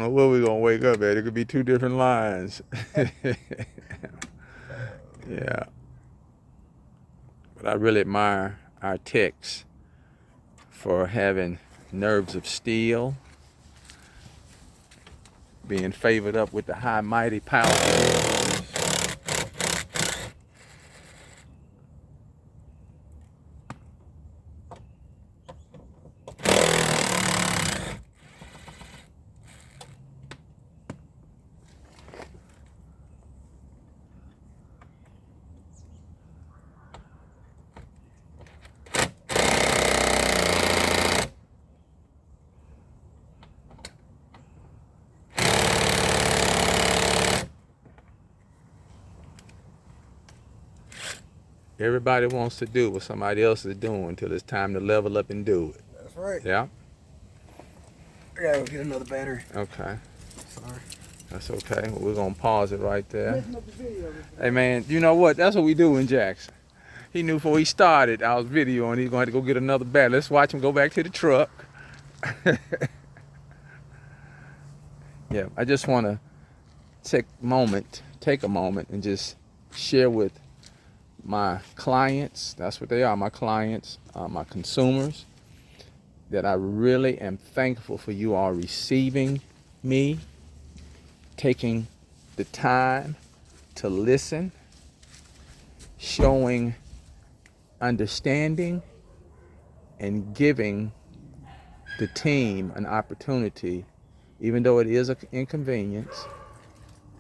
know where we're gonna wake up at. It could be two different lines. Yeah. But I really admire our techs for having nerves of steel, being favored up with the high, mighty power. Everybody wants to do what somebody else is doing until it's time to level up and do it. That's right. Yeah? I gotta go get another battery. Okay. Sorry. That's okay. Well, we're going to pause it right there. Hey, man, you know what? That's what we do in Jackson. He knew before he started, I was videoing, he's going to have to go get another battery. Let's watch him go back to the truck. Yeah, I just want to take a moment and just share with my clients, that's what they are, my clients, my consumers, that I really am thankful for you all receiving me, taking the time to listen, showing understanding, and giving the team an opportunity, even though it is an inconvenience,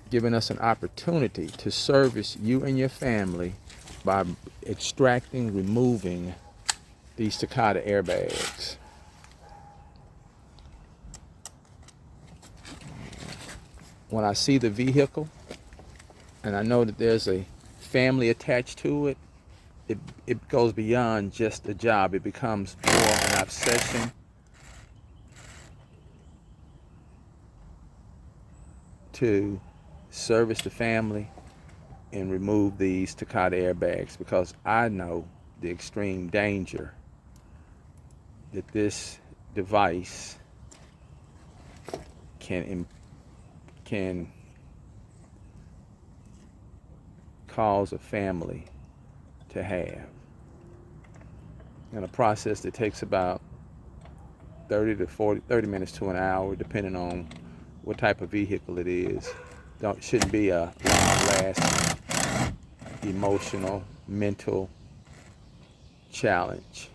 giving us an opportunity to service you and your family by extracting, removing these Takata airbags. When I see the vehicle and I know that there's a family attached to it, it goes beyond just a job. It becomes more an obsession to service the family and remove these Takata airbags, because I know the extreme danger that this device can cause a family to have, in a process that takes about 30 minutes to an hour, depending on what type of vehicle it is. Shouldn't be a long-lasting emotional, mental challenge.